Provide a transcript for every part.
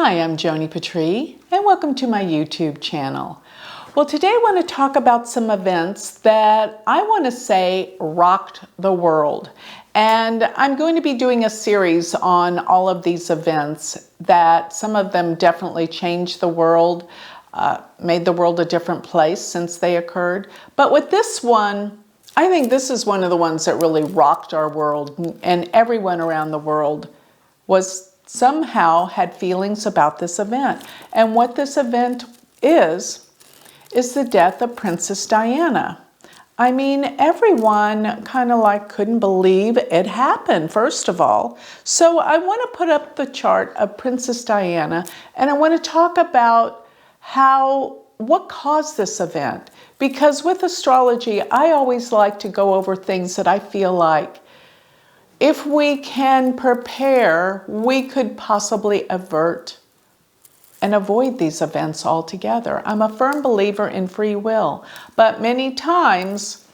Hi, I'm Joni Patry, and welcome to my YouTube channel. Well, today I want to talk about some events that I want to say rocked the world. And I'm going to be doing a series on all of these events that some of them definitely changed the world, made the world a different place since they occurred. But with this one, I think this is one of the ones that really rocked our world, and everyone around the world somehow had feelings about this event. And what this event is the death of Princess Diana. I mean, everyone kind of like couldn't believe it happened, first of all. So I want to put up the chart of Princess Diana, and I want to talk about what caused this event. Because with astrology, I always like to go over things that I feel like if we can prepare, we could possibly avert and avoid these events altogether. I'm a firm believer in free will, but many times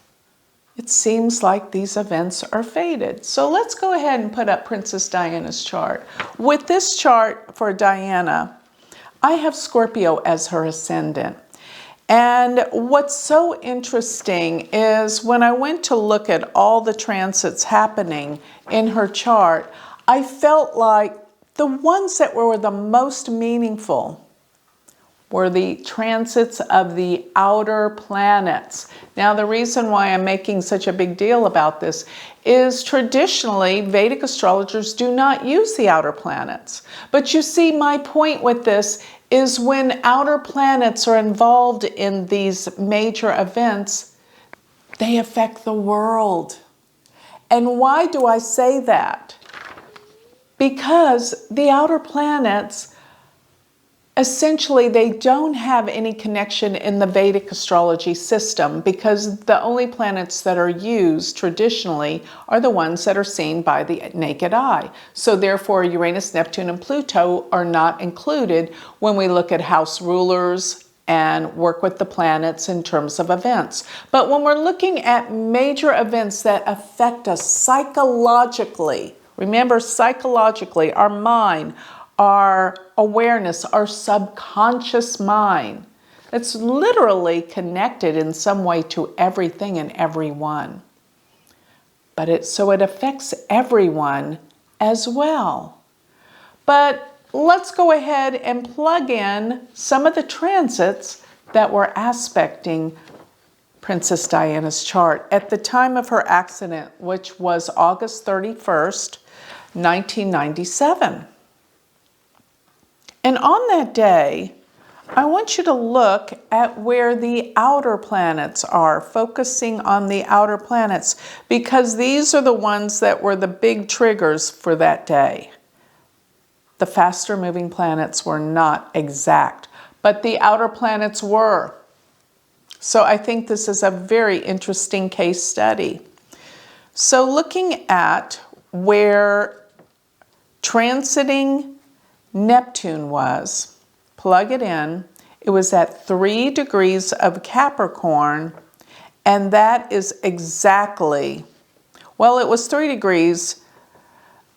it seems like these events are fated. So let's go ahead and put up Princess Diana's chart. With this chart for Diana, I have Scorpio as her ascendant. And what's so interesting is when I went to look at all the transits happening in her chart, I felt like the ones that were the most meaningful were the transits of the outer planets. Now, the reason why I'm making such a big deal about this is traditionally Vedic astrologers do not use the outer planets. But you see, my point with this is when outer planets are involved in these major events, they affect the world. And why do I say that? Because the outer planets, essentially, they don't have any connection in the Vedic astrology system, because the only planets that are used traditionally are the ones that are seen by the naked eye. So therefore, Uranus, Neptune, and Pluto are not included when we look at house rulers and work with the planets in terms of events. But when we're looking at major events that affect us psychologically, remember, psychologically, our mind, our awareness, our subconscious mind, it's literally connected in some way to everything and everyone. So it affects everyone as well. But let's go ahead and plug in some of the transits that were aspecting Princess Diana's chart at the time of her accident, which was August 31st, 1997. And on that day, I want you to look at where the outer planets are, focusing on the outer planets, because these are the ones that were the big triggers for that day. The faster moving planets were not exact, but the outer planets were. So I think this is a very interesting case study. So looking at where transiting Neptune was, plug it in, it was at 3 degrees of Capricorn, and that is exactly, well, it was 3 degrees,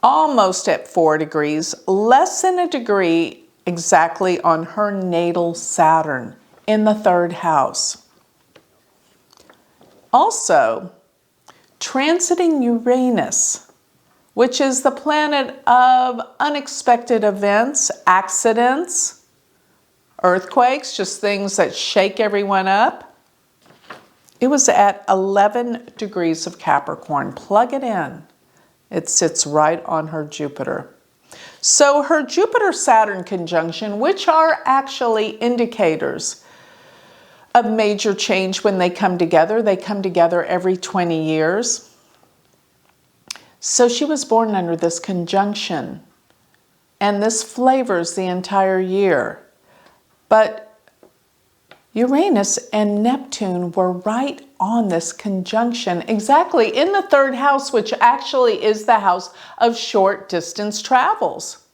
almost at 4 degrees, less than a degree exactly on her natal Saturn in the 3rd house. Also, transiting Uranus, which is the planet of unexpected events, accidents, earthquakes, just things that shake everyone up. It was at 11 degrees of Capricorn. Plug it in. It sits right on her Jupiter. So her Jupiter-Saturn conjunction, which are actually indicators of major change when they come together every 20 years. So she was born under this conjunction, and this flavors the entire year. But Uranus and Neptune were right on this conjunction, exactly in the 3rd house, which actually is the house of short distance travels.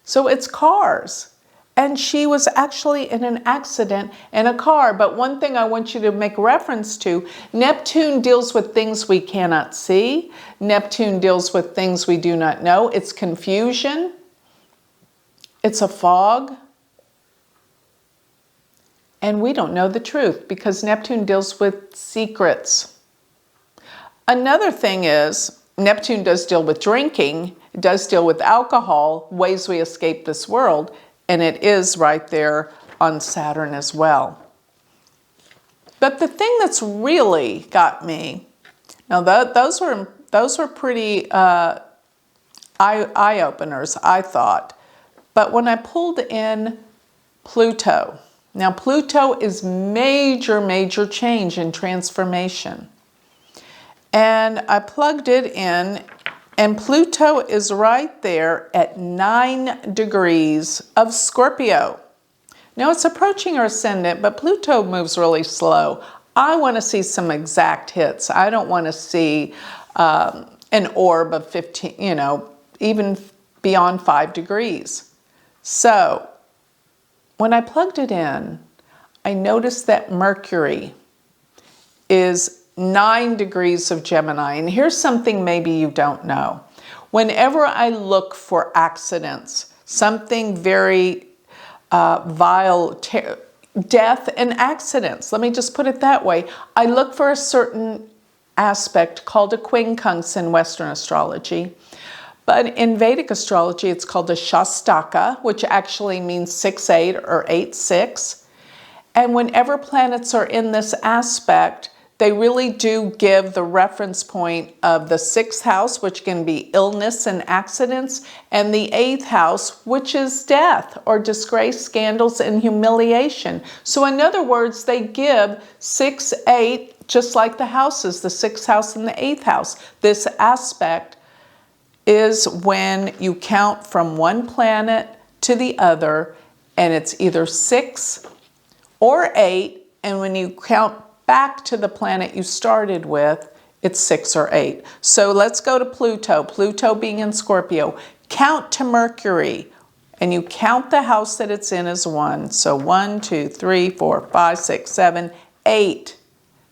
So it's cars. And she was actually in an accident in a car. But one thing I want you to make reference to, Neptune deals with things we cannot see. Neptune deals with things we do not know. It's confusion. it's a fog, and we don't know the truth because Neptune deals with secrets. Another thing is, Neptune does deal with drinking, it does deal with alcohol, ways we escape this world, and it is right there on Saturn as well. But the thing that's really got me, now those were pretty eye-openers, I thought. But when I pulled in Pluto, now Pluto is major change and transformation. And I plugged it in, and Pluto is right there at 9 degrees of Scorpio. Now it's approaching our ascendant, but Pluto moves really slow. I want to see some exact hits. I don't want to see an orb of 15, even beyond 5 degrees. So when I plugged it in, I noticed that Mercury is 9 degrees of Gemini. And here's something maybe you don't know. Whenever I look for accidents, something very vile, death and accidents, let me just put it that way, I look for a certain aspect called a quincunx in Western astrology. But in Vedic astrology, it's called a Shastaka, which actually means 6-8 or 8-6. And whenever planets are in this aspect, they really do give the reference point of the 6th house, which can be illness and accidents, and the 8th house, which is death or disgrace, scandals, and humiliation. So in other words, they give 6, 8, just like the houses, the 6th house and the 8th house. This aspect is when you count from one planet to the other, and it's either 6 or 8, and when you count back to the planet you started with, it's 6 or 8. So let's go to Pluto. Pluto being in Scorpio. Count to Mercury, and you count the house that it's in as 1. So 1, 2, 3, 4, 5, 6, 7, 8.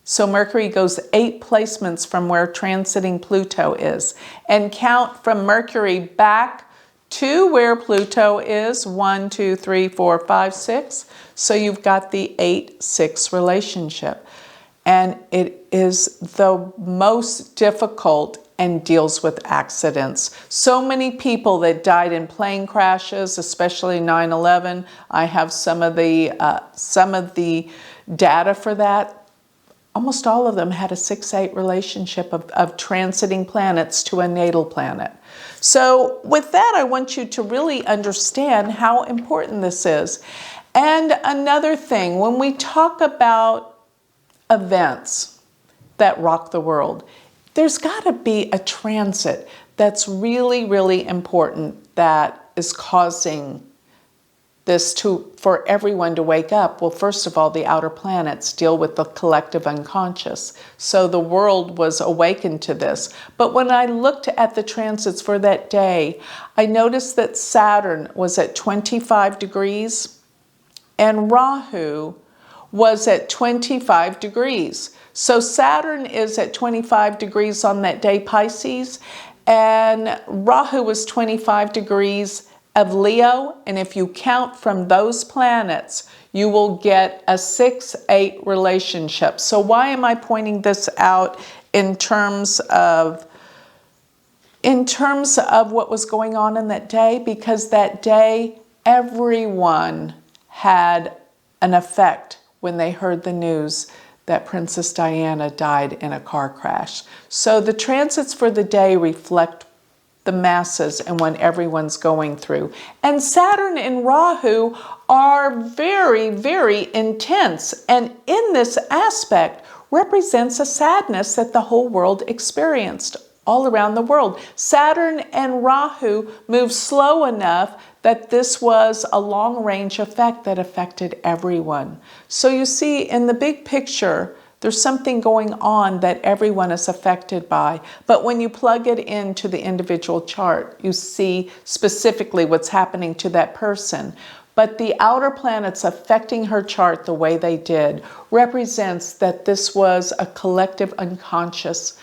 So Mercury goes 8 placements from where transiting Pluto is. And count from Mercury back to where Pluto is, 1, 2, 3, 4, 5, 6. So you've got the 8-6 relationship. And it is the most difficult and deals with accidents. So many people that died in plane crashes, especially 9/11. I have some of the data for that. Almost all of them had a 6-8 relationship of transiting planets to a natal planet. So with that, I want you to really understand how important this is. And another thing, when we talk about events that rock the world, there's got to be a transit that's really important that is causing this for everyone to wake up. Well, first of all, the outer planets deal with the collective unconscious. So the world was awakened to this. But when I looked at the transits for that day, I noticed that Saturn was at 25 degrees and Rahu was at 25 degrees. So Saturn is at 25 degrees on that day, Pisces, and Rahu was 25 degrees of Leo, and if you count from those planets, you will get a 6-8 relationship. So why am I pointing this out in terms of what was going on in that day? Because that day, everyone had an effect when they heard the news that Princess Diana died in a car crash. So the transits for the day reflect the masses and what everyone's going through. And Saturn and Rahu are very intense, and in this aspect represents a sadness that the whole world experienced all around the world. Saturn and Rahu move slow enough that this was a long-range effect that affected everyone. So you see, in the big picture, there's something going on that everyone is affected by. But when you plug it into the individual chart, you see specifically what's happening to that person. But the outer planets affecting her chart the way they did represents that this was a collective unconscious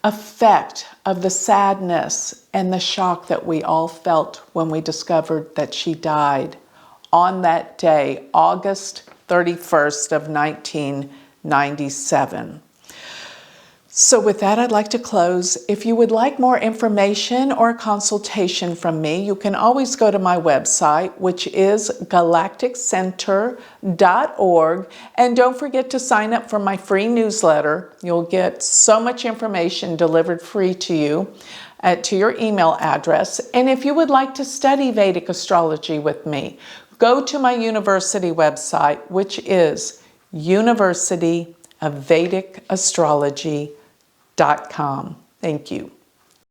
effect of the sadness and the shock that we all felt when we discovered that she died on that day, August 31st of 1997. So with that, I'd like to close. If you would like more information or a consultation from me, you can always go to my website, which is galacticcenter.org. And don't forget to sign up for my free newsletter. You'll get so much information delivered free to you to your email address. And if you would like to study Vedic astrology with me, go to my university website, which is University of Vedic Astrology.com. Thank you.